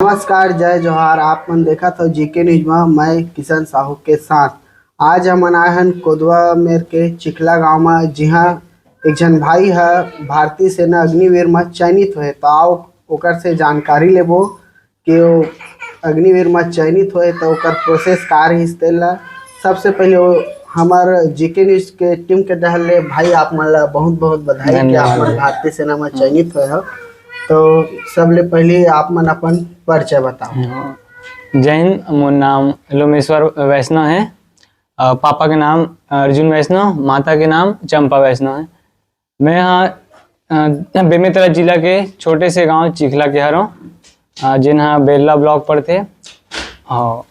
नमस्कार, जय जोहार। आप मन देखा था जीके न्यूज में मैं किशन साहू के साथ। आज हम आए हन कोदवा मेर के चिखला गांव में, जिहाँ एक जन भाई है भारतीय सेना अग्निवीर में चयनित हुए। तो आओ ओकर से जानकारी लेबो कि वो अग्निवीर में चयनित हुए तो ओकर प्रोसेस का रही। सबसे पहले वो हमार जीके न्यूज के टीम के दहले भाई आप मन ला बहुत बहुत बधाई कि आप मन भारतीय सेना में चयनित हुए हो। तो सबले पहले आप मन अपन परिचय बताओ। जय हिंद। मोर नाम लोमेश्वर वैष्णव है। पापा के नाम अर्जुन वैष्णव, माता के नाम चंपा वैष्णव है। मैं यहाँ बेमेतरा जिला के छोटे से गांव चिखला के हरों, जिन्हा बेरला ब्लॉक पड़ते। हाँ,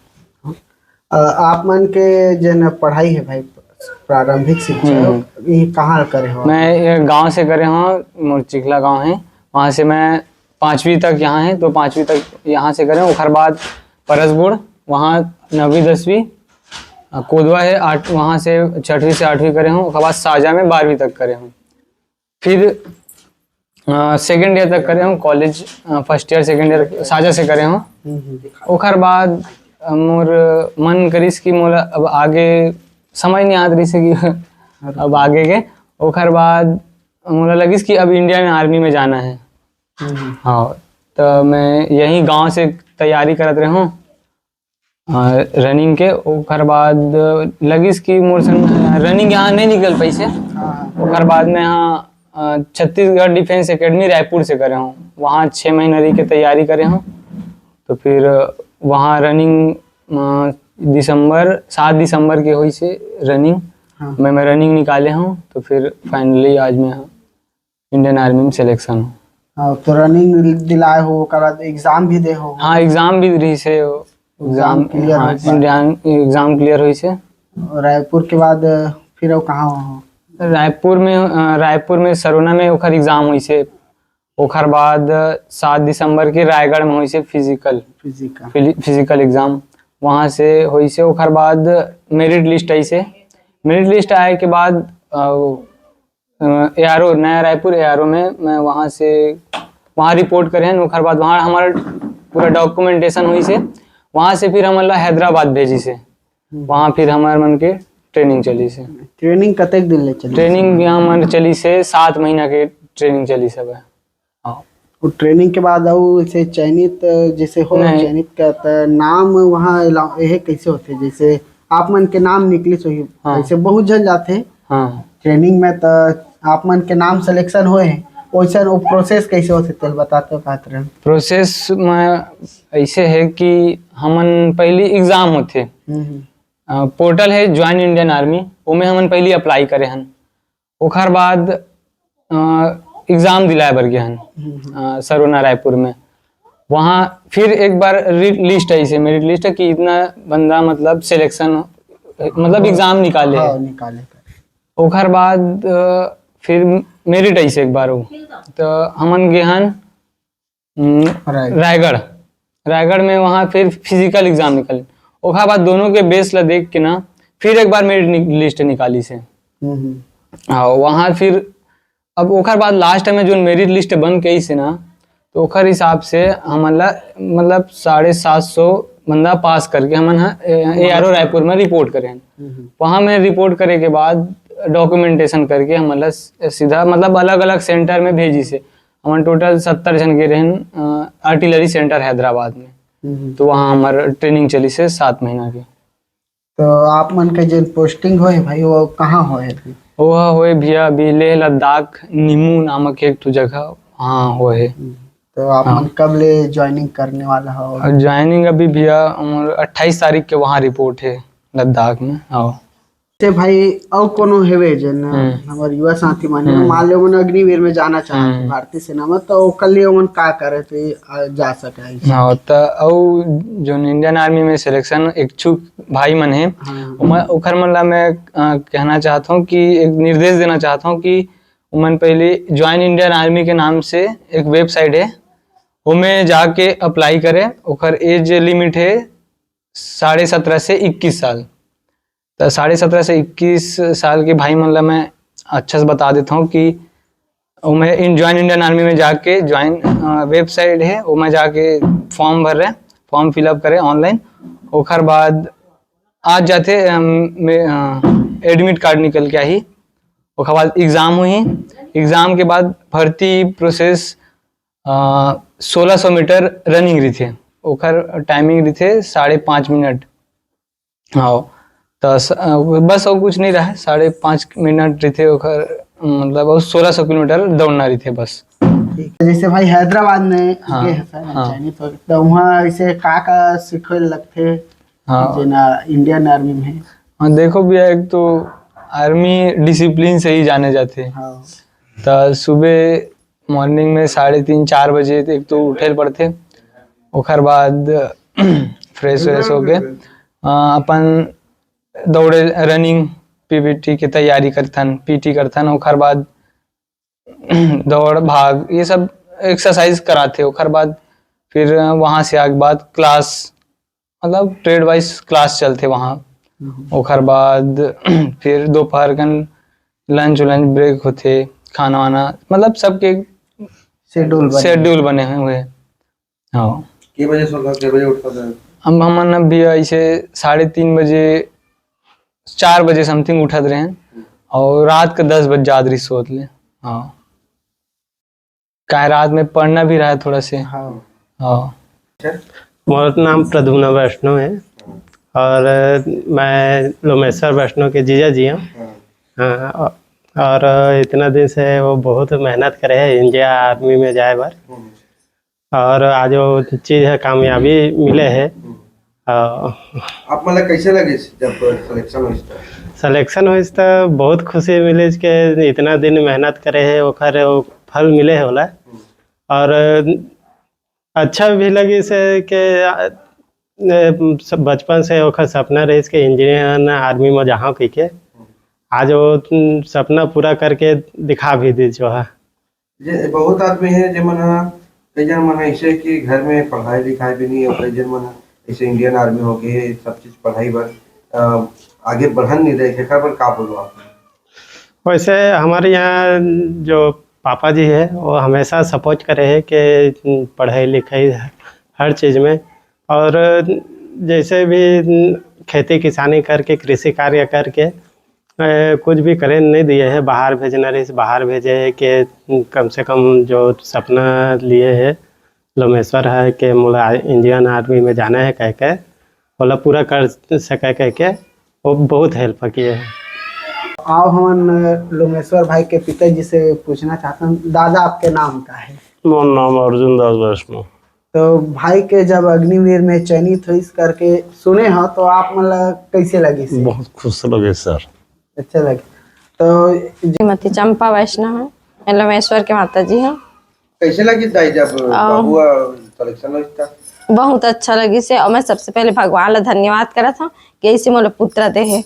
आप मन के जन पढ़ाई है भाई, प्रारंभिक शिक्षा ये कहाँ करे हो? मैं गांव से करे हूँ, मोर चिखला गांव है। वहाँ से मैं 5वीं तक यहाँ है, तो 5वीं तक यहाँ से करें। उसके बाद परसपुर, वहाँ 9वीं 10वीं। कोदवा है 8, वहाँ से 6वीं से 8वीं करे हूँ। उसके बाद साजा में 12वीं तक करे हूँ। फिर सेकेंड ईयर तक करे हूँ college, first year second year साजा से करे हूँ। उसके बाद मोर मन करिस कि मोला अब आगे समझ नहीं आत रही से कि अब आगे के। उसके बाद मोला लगिस कि अब इंडियन आर्मी में जाना है। हाँ, तो मैं यही गांव से तैयारी करत रहा हूँ रनिंग के। उसके बाद लगिस कि मोर रनिंग यहाँ नहीं निकल पाई से। उसके बाद मैं यहाँ छत्तीसगढ़ डिफेंस एकेडमी रायपुर से करे हूँ। वहाँ 6 महीने रही के तैयारी करे हूँ। तो फिर वहाँ रनिंग 7 दिसंबर के हुई से रनिंग। मैं रनिंग निकाले हूँ। तो फिर फाइनली आज मैं इंडियन आर्मी में सिलेक्शन हूँ। हाँ, तो रनिंग दिलाए हो, ओकर बाद एग्जाम भी दे हो? हाँ, एग्जाम भी रही से, एग्जाम क्लियर। हाँ, इंडियन एग्जाम क्लियर हुई से। रायपुर के बाद फिर वो कहाँ हो? रायपुर में सरोना में ओखर एग्जाम हुई से। ओखर बाद 7 दिसंबर के रायगढ़ में हुई से फिजिकल एग्जाम, वहाँ से हुई से। ओखर बाद मेरिट लिस्ट आई से। मेरिट लिस्ट आए के बाद एआरओ नया रायपुर एआरओ में मैं वहाँ रिपोर्ट करे हैं। ओखर बाद वहाँ हमारा पूरा डॉक्यूमेंटेशन हुई से। वहाँ से फिर हमारा हैदराबाद भेजी से। वहाँ फिर हमारे मन के ट्रेनिंग चली से। ट्रेनिंग कतेक दिन ले चली? ट्रेनिंग यहाँ मन चली से 7 महीना के ट्रेनिंग चली सब है। हाँ, वो ट्रेनिंग के बाद से चयनित जैसे हो चयनित का नाम वहाँ यह कैसे होते? जैसे आप मन के नाम निकले सो ऐसे बहुत जन जाते। हाँ, ट्रेनिंग में तो आप मन के नाम सिलेक्शन हुए हैं, वैसे वो प्रोसेस कैसे होते तेल बताते हो? कहते रहे प्रोसेस में ऐसे है कि हमन पहले एग्जाम होते। पोर्टल है ज्वाइन इंडियन आर्मी, उमें हमन पहले अप्लाई करे हन। ओखर बाद एग्जाम दिलाए बर गए हन सरोना रायपुर में। वहाँ फिर एक बार लिस्ट आई से, मेरिट लिस्ट है कि इतना बंदा मतलब सिलेक्शन मतलब एग्जाम निकाले। ओखर बाद फिर मेरिट आई से एक बार। तो हमन गए हन रायगढ़ में। वहाँ फिर फिजिकल एग्जाम निकाले। ओखर बाद दोनों के बेस ला देख के ना फिर एक बार मेरिट लिस्ट निकाली से। हाँ, वहाँ फिर अब ओखर बाद लास्ट में जो मेरिट लिस्ट बन के से ना, तो ओखर हिसाब से हमला मतलब 750 बंदा पास करके हमन एआरओ रायपुर में रिपोर्ट करे हैं। वहाँ में रिपोर्ट करे के बाद डॉक्यूमेंटेशन करके हमला सीधा मतलब अलग अलग सेंटर में भेजी से। हमन टोटल 70 जन के रहन आर्टिलरी सेंटर हैदराबाद में। तो वहाँ हमारा ट्रेनिंग चली से 7 महीना की। तो आप मन के जो पोस्टिंग हो भाई वो कहाँ हो? वो होए भैया अभी लेह लद्दाख निमू नामक एक तो जगह वहाँ हो है। तो आप मन कब ले ज्वाइनिंग करने वाला हो? ज्वाइनिंग अभी भैया 28 तारीख के वहाँ रिपोर्ट है लद्दाख में। हाँ भाई और कोनो हेवे जन हमारे युवा साथी मन मान लो मन अग्निवीर में जाना चाहते भारतीय सेना में, तो कल लिए मन का करे तो जा सके? हाँ, तो जो इंडियन आर्मी में सिलेक्शन इच्छुक भाई मन है, ओखर मन ला मैं कहना चाहता हूँ कि एक निर्देश देना चाहता हूँ कि उमन पहले ज्वाइन इंडियन आर्मी के नाम से एक वेबसाइट है, उमें जाके अप्लाई करे। ओखर एज लिमिट है 17.5 से 21 साल। तो 17.5 से 21 साल के भाई मन ला मैं अच्छा से बता देता हूँ कि वो मैं ज्वाइन इंडियन आर्मी में जाके ज्वाइन वेबसाइट है वो मैं जाके फॉर्म भर रहे फॉर्म फिलअप करे ऑनलाइन। ओखर बाद आज जाते एडमिट कार्ड निकल के आई। ओखर बाद एग्ज़ाम हुई। एग्ज़ाम के बाद भर्ती प्रोसेस 1600 मीटर रनिंग रही थे। ओखर टाइमिंग रही थे 5.5 मिनट। हाँ तो बस और कुछ नहीं रहा, 5.5 मिनट रही थे ओखर, मतलब 1600 किलोमीटर दौड़ना रही थे बस। ठीक है, जैसे भाई हैदराबाद में हाँ, के है सर हाँ। तो वहाँ ऐसे का सीखे लगते हाँ जेना इंडियन आर्मी में। हाँ देखो भैया, एक तो आर्मी डिसिप्लिन से ही जाने जाते हैं। हाँ तो सुबह मॉर्निंग में 3:30-4 बजे एक तो उठे पड़ते। ओखर बाद फ्रेश व्रेश होके अपन दौड़े रनिंग पीपीटी की तैयारी करथन, पीटी करथन। ओखर बाद दौड़ भाग ये सब एक्सरसाइज कराते। ओखर बाद फिर वहाँ से आगे बाद क्लास, मतलब ट्रेड वाइज क्लास चलते वहाँ। ओखर बाद फिर दोपहर का लंच ब्रेक होते, खाना वाना, मतलब सबके शेड्यूल बने हुए हैं। हाँ के बजे सोता के बजे उठता था? हम अभी ऐसे 3:30 बजे 4 बजे समथिंग उठत रहे हैं और रात के 10 बजे जाद रही सोत ले। हाँ क्या रात में पढ़ना भी रहा है थोड़ा से। हाँ हाँ मेरा नाम प्रद्युम्न वैष्णव है और मैं लोमेश्वर वैष्णव के जीजा जी हूँ। हाँ, और इतना दिन से वो बहुत मेहनत करे है इंडिया आर्मी में जाए बार, और आज वो चीज़ है कामयाबी मिले है। आप मतलब कैसे लगे जब सिलेक्शन हुई? सिलेक्शन हुई तो बहुत खुशी मिले कि इतना दिन मेहनत करे है ओखर वो फल मिले होला। और अच्छा भी लगी से कि बचपन से ओखर सपना रही के इंजीनियर आर्मी में जहाँ कही के आज वो सपना पूरा करके दिखा भी दी जो है। जे बहुत आदमी है जो मन कई जन मन ऐसे कि घर में पढ़ाई लिखाई भी नहीं है, कई जन मन ऐसे इंडियन आर्मी हो गए सब चीज पढ़ाई पर आगे बढ़न नहीं रहे, पर का बोलो आप? वैसे हमारे यहाँ जो पापा जी है वो हमेशा सपोर्ट करे है कि पढ़ाई लिखाई हर चीज़ में, और जैसे भी खेती किसानी करके कृषि कार्य करके कुछ भी करे नहीं दिए है। बाहर भेजना रही बाहर भेजे है कि कम से कम जो सपना लिए है लोमेश्वर है कि मुला इंडियन आर्मी में जाना है कह के बोला पूरा कर सके कह के वो बहुत हेल्प किए है। आओ हम लोमेश्वर भाई के पिताजी से पूछना चाहता हूँ, दादा आपके नाम का है? मेरा नाम अर्जुन दास वैष्णव। तो भाई के जब अग्निवीर में चयनित हुई करके सुने हो तो आप मतलब कैसे लगी से? बहुत खुश लगे सर। अच्छा लगे। तो श्रीमती चंपा वैष्णव है, मैं लोमेश्वर के माता जी हूँ। कैसे लगी दाई जब हुआ सिलेक्शन हुई था? बहुत अच्छा लगी से, और मैं सबसे पहले भगवान ला धन्यवाद करा था कि ऐसे मोला पुत्र दे है।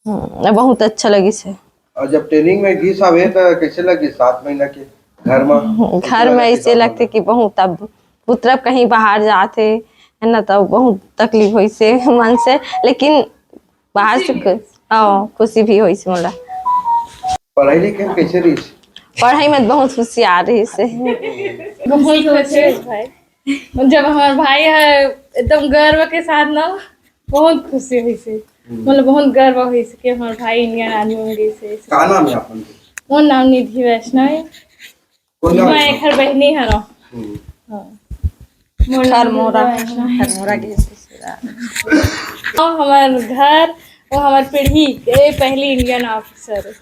बहुत अच्छा लगी से। और जब ट्रेनिंग में गई सावे तो कैसे लगी 7 महीना के घर में ऐसे लगते कि बहुत अब पुत्र कहीं बाहर जाते है ना, तो बहुत तकलीफ हुई से मन से, लेकिन बाहर से खुशी भी हुई से मोला। पढ़ाई लिखाई कैसे रही? पढ़ाई में बहुत खुशी आ रही से। बहुत खुशी भाई, जब हमारा भाई है एकदम गर्व के साथ ना, बहुत खुशी हुई से, मतलब बहुत गर्व हुई से कि हमारा भाई इंडियन आर्मी में गई से। का नाम है अपन? वो नाम निधि वैष्णव है। मैं एक हर बहनी है ना। हमारे घर वो हमारे पीढ़ी के पहली इंडियन ऑफिसर है।